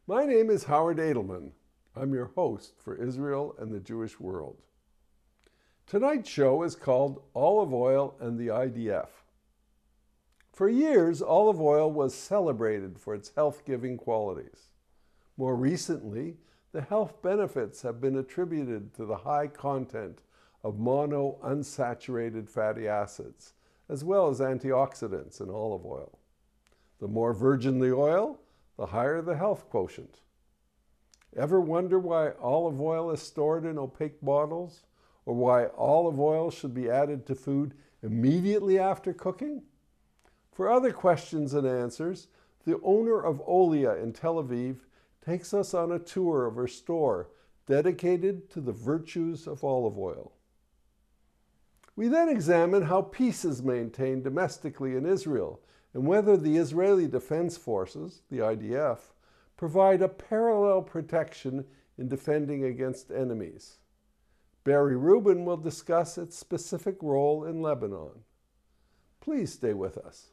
My name is Howard Edelman. I'm your host for Israel and the Jewish World. Tonight's show is called Olive Oil and the IDF. For years, olive oil was celebrated for its health-giving qualities. More recently, the health benefits have been attributed to the high content of monounsaturated fatty acids, as well as antioxidants in olive oil. The more virgin the oil, the higher the health quotient. Ever wonder why olive oil is stored in opaque bottles, or why olive oil should be added to food immediately after cooking? For other questions and answers, the owner of Olia in Tel Aviv takes us on a tour of her store dedicated to the virtues of olive oil. We then examine how peace is maintained domestically in Israel and whether the Israeli Defense Forces, the IDF, provide a parallel protection in defending against enemies. Barry Rubin will discuss its specific role in Lebanon. Please stay with us.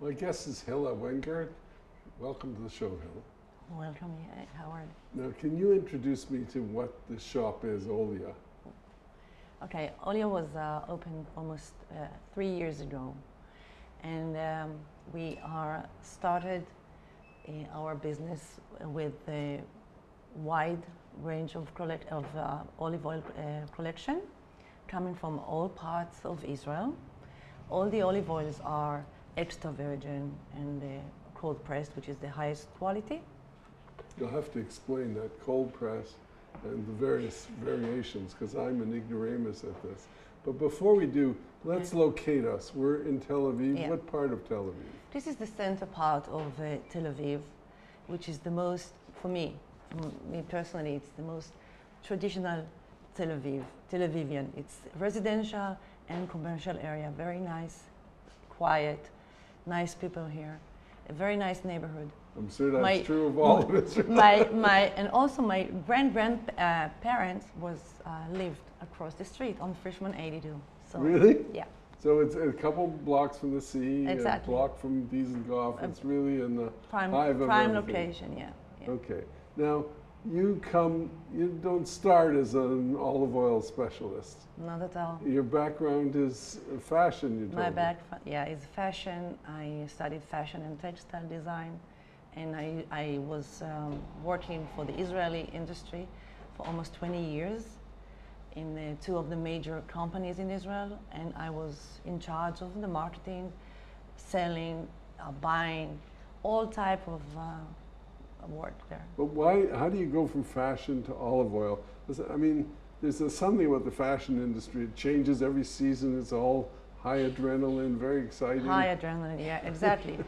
My guest is Hilla Wengert. Welcome to the show, Hilla. Welcome, Howard. Now, can you introduce me to what the shop is, Olia? Okay, Olia was opened almost 3 years ago, and we started our business with a wide range of olive oil collection coming from all parts of Israel. All the olive oils are extra virgin and cold pressed, which is the highest quality. You'll have to explain that cold press and the various variations, because I'm an ignoramus at this. But before we do, let's locate us. We're in Tel Aviv. Yeah. What part of Tel Aviv? This is the center part of Tel Aviv, for me personally, it's the most traditional Tel Avivian. It's residential and commercial area, very nice, quiet, nice people here, a very nice neighborhood. I'm sure that's true of all of us. And also my grandparents lived across the street on Frishman 82. So, really? Yeah. So it's a couple blocks from the sea, exactly. A block from Dizengoff. It's really in the hive of prime everything. location, yeah. Okay. Now, you don't start as an olive oil specialist. Not at all. Your background is fashion, you told My me. background, is fashion. I studied fashion and textile design, and I was working for the Israeli industry for almost 20 years in two of the major companies in Israel, and I was in charge of the marketing, selling, buying, all type of work there. But how do you go from fashion to olive oil? I mean, there's something about the fashion industry. It changes every season. It's all high adrenaline, very exciting. High adrenaline, yeah, exactly.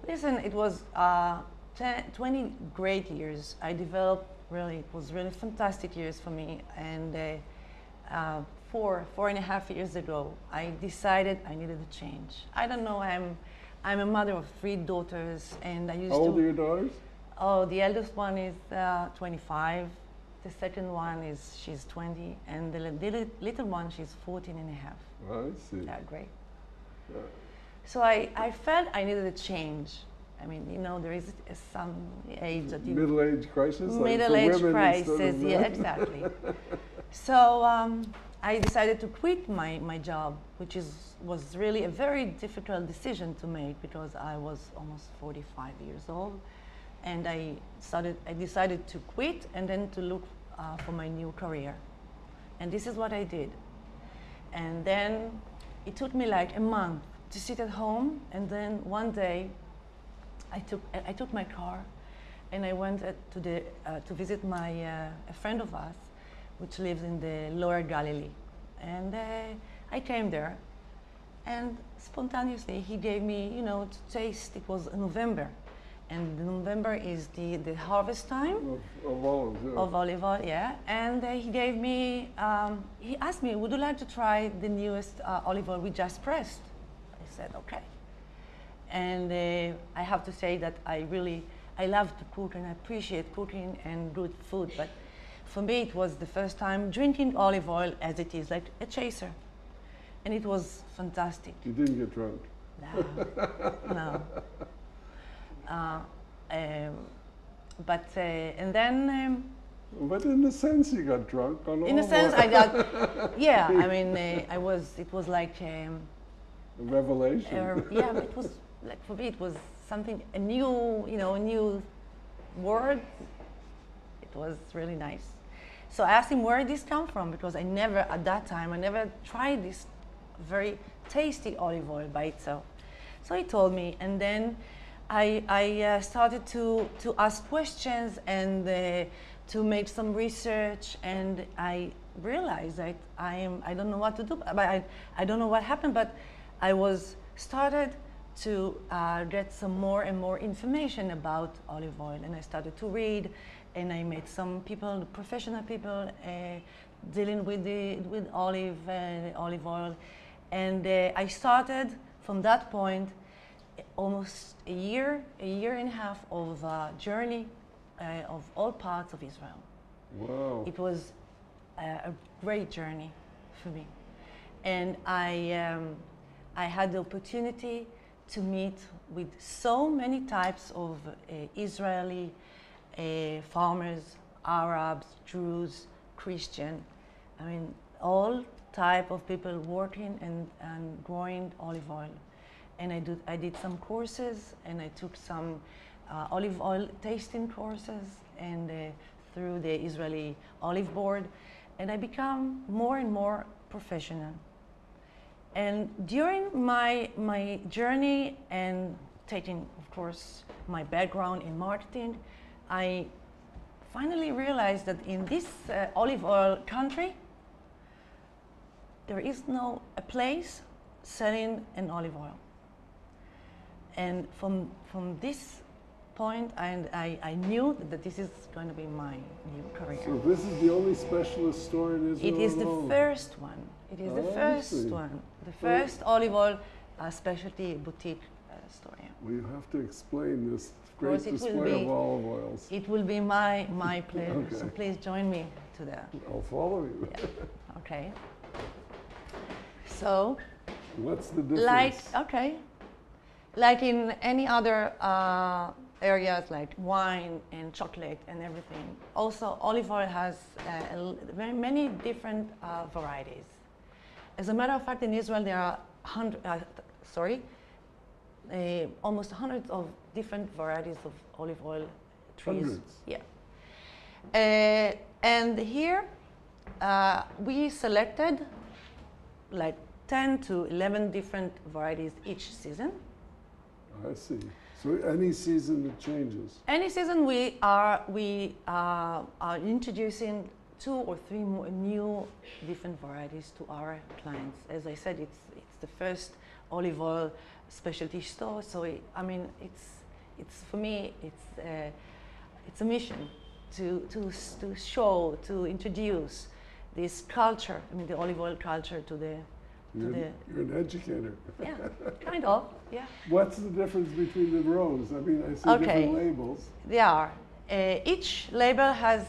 Listen, it was 20 great years. It was really fantastic years for me. And 4.5 years ago, I decided I needed a change. I don't know, I'm a mother of 3 daughters, and I used to... How old are your daughters? Oh, the eldest one is 25. The second one she's 20, and the little one, she's 14 and a half. I see. Yeah, great. So I felt I needed a change. I mean, there is some age that you... Middle-age crisis? Middle-age crisis, yeah, exactly. So I decided to quit my job, which was really a very difficult decision to make because I was almost 45 years old. And I decided to quit and then to look for my new career. And this is what I did. And then it took me like a month to sit at home, and then one day I took my car and I went to visit a friend of us, which lives in the Lower Galilee. And I came there, and spontaneously he gave me, to taste. It was November. And November is the harvest time of olives, yeah. Of olive oil, yeah. And he gave me, he asked me, would you like to try the newest olive oil we just pressed? I said, okay. And I have to say that I really I love to cook and I appreciate cooking and good food, but for me it was the first time drinking olive oil as it is, like a chaser. And it was fantastic. You didn't get drunk? No. But, and then... but in a sense you got drunk on olive oil. In a sense I got, yeah, I mean, it was like... a revelation. yeah, but it was, like for me it was something, a new, you know, a new word. It was really nice. So I asked him where did this come from, because I never, at that time, I never tried this very tasty olive oil by itself. So he told me, and then I started to ask questions and to make some research, and I realized that I don't know what to do, but I don't know what happened, but I started to get some more and more information about olive oil, and I started to read, and I met some people, professional people, dealing with olive oil, and I started from that point almost a year and a half of journey of all parts of Israel. Wow! It was a great journey for me, and I had the opportunity to meet with so many types of Israeli farmers, Arabs, Jews, Christian. I mean, all type of people working and growing olive oil. And I did some courses, and I took some olive oil tasting courses, and through the Israeli Olive Board, and I become more and more professional. And during my journey and taking, of course, my background in marketing, I finally realized that in this olive oil country, there is no a place selling an olive oil. And from this point, I knew that this is going to be my new career. So this is the only specialist store in Israel? It is the first one. It is the first one. The first olive oil specialty boutique store. Yeah. Well, you have to explain this great display of olive oils. It will be my pleasure. Okay. So please join me to that. I'll follow you. Yeah. Okay. So. What's the difference? Like in any other areas like wine and chocolate and everything, also olive oil has very many different varieties. As a matter of fact, in Israel there are almost hundreds of different varieties of olive oil trees. Hundreds? Yeah. And here we selected like 10 to 11 different varieties each season. I see. So any season it changes? Any season we are introducing 2 or 3 more new different varieties to our clients. As I said, it's the first olive oil specialty store. So it's for me it's a mission to show, to introduce this culture. I mean, the olive oil culture to the. You're an educator. Yeah, kind of, yeah. What's the difference between the rows? I mean, I see different labels. They are. Each label has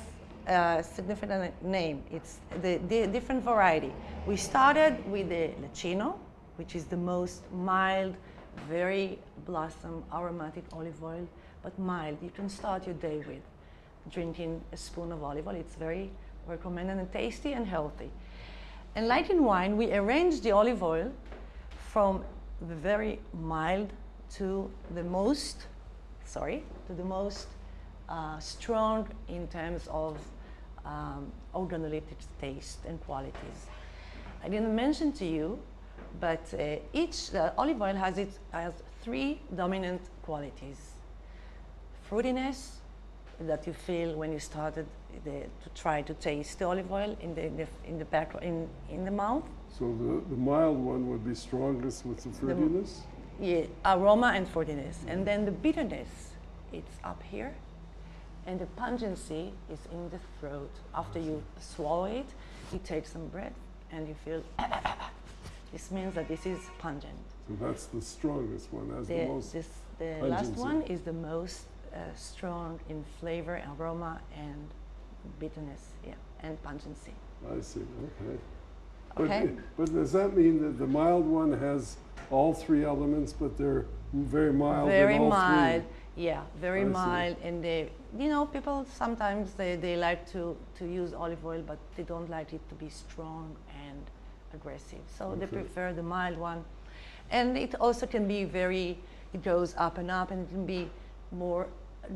a significant name. It's the different variety. We started with the Lecino, which is the most mild, very blossom, aromatic olive oil, but mild. You can start your day with drinking a spoon of olive oil. It's very recommended and tasty and healthy. And like in wine, we arrange the olive oil from the very mild to the most strong in terms of organoleptic taste and qualities. I didn't mention to you, but each olive oil has 3 dominant qualities. Fruitiness, that you feel when you started to try to taste the olive oil in the mouth. So the mild one would be strongest with the fruitiness? Yeah, aroma and fruitiness. And then the bitterness, it's up here. And the pungency is in the throat. After you swallow it, you take some breath and you feel, this means that this is pungent. So that's the strongest one, has the most The pungency. last one is the most strong in flavor, aroma, and bitterness, yeah, and pungency. I see, okay. Okay. But does that mean that the mild one has all three elements, but they're very mild Very in all mild, three? yeah, very I see. mild. And they, you know, people sometimes they like to use olive oil, but they don't like it to be strong and aggressive. So they prefer the mild one. And it also can be very, it goes up, and it can be more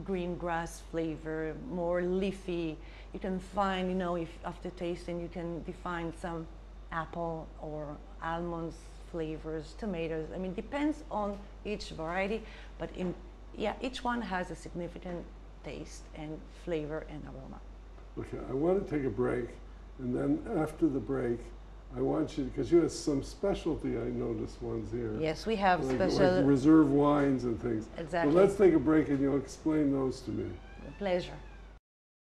green grass flavor, more leafy. You can find, you know, if after tasting, you can define some apple or almonds flavors, tomatoes. I mean, depends on each variety, but each one has a significant taste and flavor and aroma. Okay, I want to take a break, and then after the break, I want you, because you have some specialty, I noticed ones here. Yes, we have special... Like reserve wines and things. Exactly. So let's take a break and you'll explain those to me. A pleasure.